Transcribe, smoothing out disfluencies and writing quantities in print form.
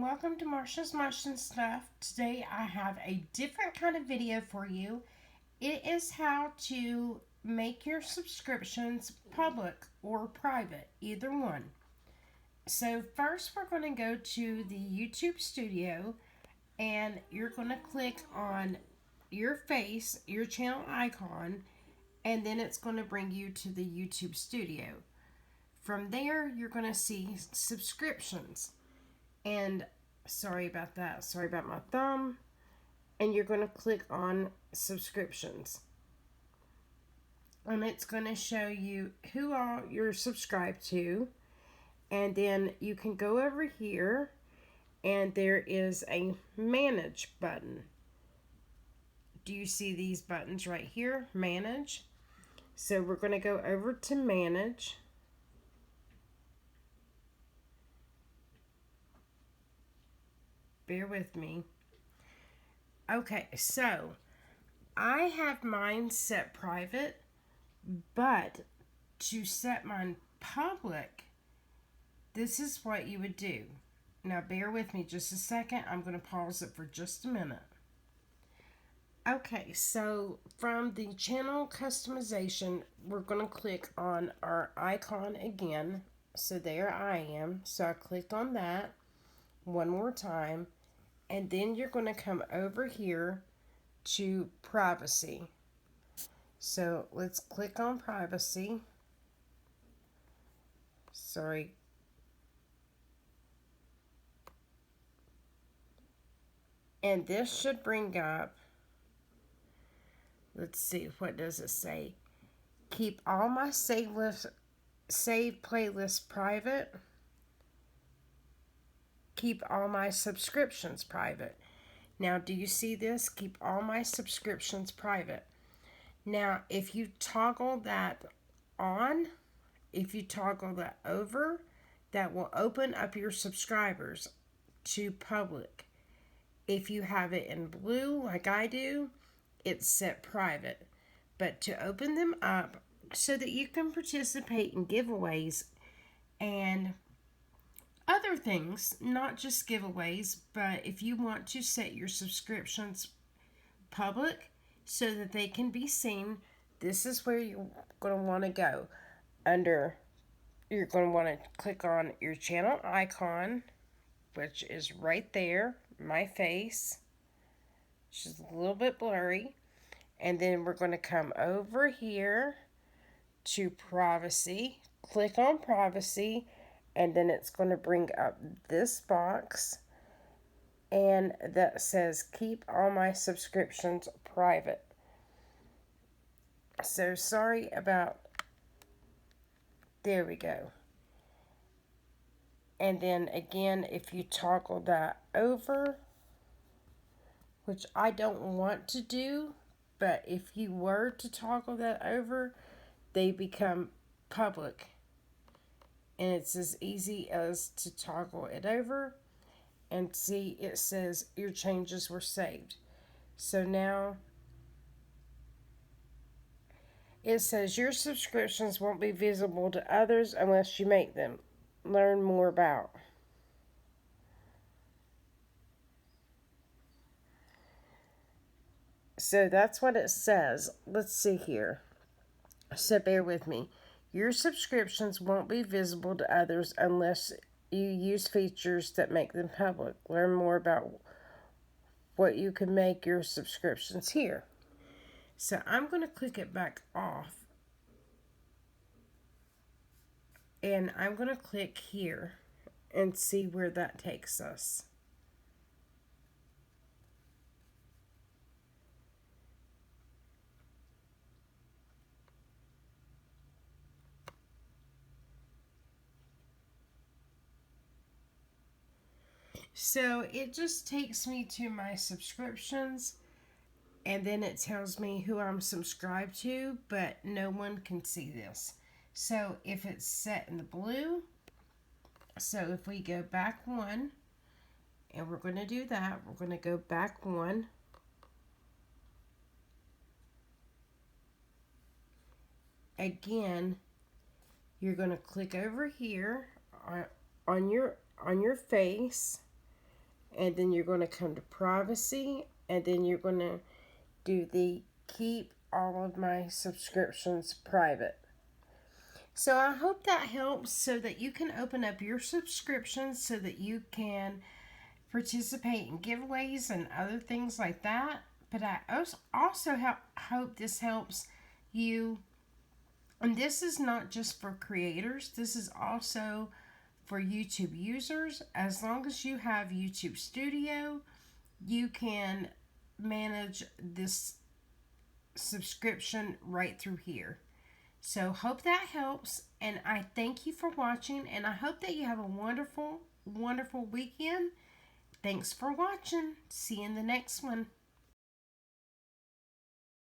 welcome to Marsha's Mush and Stuff. Today I have a different kind of video for you. It is how to make your subscriptions public or private, either one. So first we're going to go to the YouTube studio and you're going to click on your face, your channel icon, and then it's going to bring you to the YouTube studio. From there you're going to see subscriptions. And sorry about that, sorry about my thumb. And you're going to click on subscriptions. And it's going to show you who all you're subscribed to. And then you can go over here and there is a manage button. Do you see these buttons right here? Manage. So we're going to go over to manage. Bear with me. Okay, so I have mine set private, but to set mine public, this is what you would do. Now bear with me just a second. I'm going to pause it for just a minute. Okay, so from the channel customization, we're going to click on our icon again. So there I am. So I clicked on that one more time. And then you're going to come over here to privacy. So let's click on privacy. Sorry. And this should bring up, let's see, what does it say? Keep all my save playlists private. Keep all my subscriptions private. Now, do you see this? Keep all my subscriptions private. Now, if you toggle that on, if you toggle that over, that will open up your subscribers to public. If you have it in blue, like I do, it's set private. But to open them up so that you can participate in giveaways and other things, not just giveaways, but if you want to set your subscriptions public so that they can be seen, this is where you're going to want to go. You're going to want to click on your channel icon, which is right there, my face. It's just a little bit blurry. And then we're going to come over here to privacy, click on privacy, and then it's going to bring up this box and that says keep all my subscriptions private. So sorry about, there we go. And then again, if you toggle that over, which I don't want to do, but if you were to toggle that over, they become public. And it's as easy as to toggle it over and see it says your changes were saved. So now it says your subscriptions won't be visible to others unless you make them. Learn more about. So that's what it says. Let's see here. So bear with me. Your subscriptions won't be visible to others unless you use features that make them public. Learn more about what you can make your subscriptions here. So I'm going to click it back off. And I'm going to click here and see where that takes us. So it just takes me to my subscriptions and then it tells me who I'm subscribed to, but no one can see this. So if it's set in the blue, so if we go back one, and we're going to do that, we're going to go back one. Again, you're going to click over here on your face and then you're going to come to privacy, and then you're going to do the keep all of my subscriptions private. So I hope that helps so that you can open up your subscriptions so that you can participate in giveaways and other things like that. But I also hope this helps you. And this is not just for creators, this is also for YouTube users. As long as you have YouTube Studio, you can manage this subscription right through here. So hope that helps, and I thank you for watching, and I hope that you have a wonderful, wonderful weekend. Thanks for watching. See you in the next one.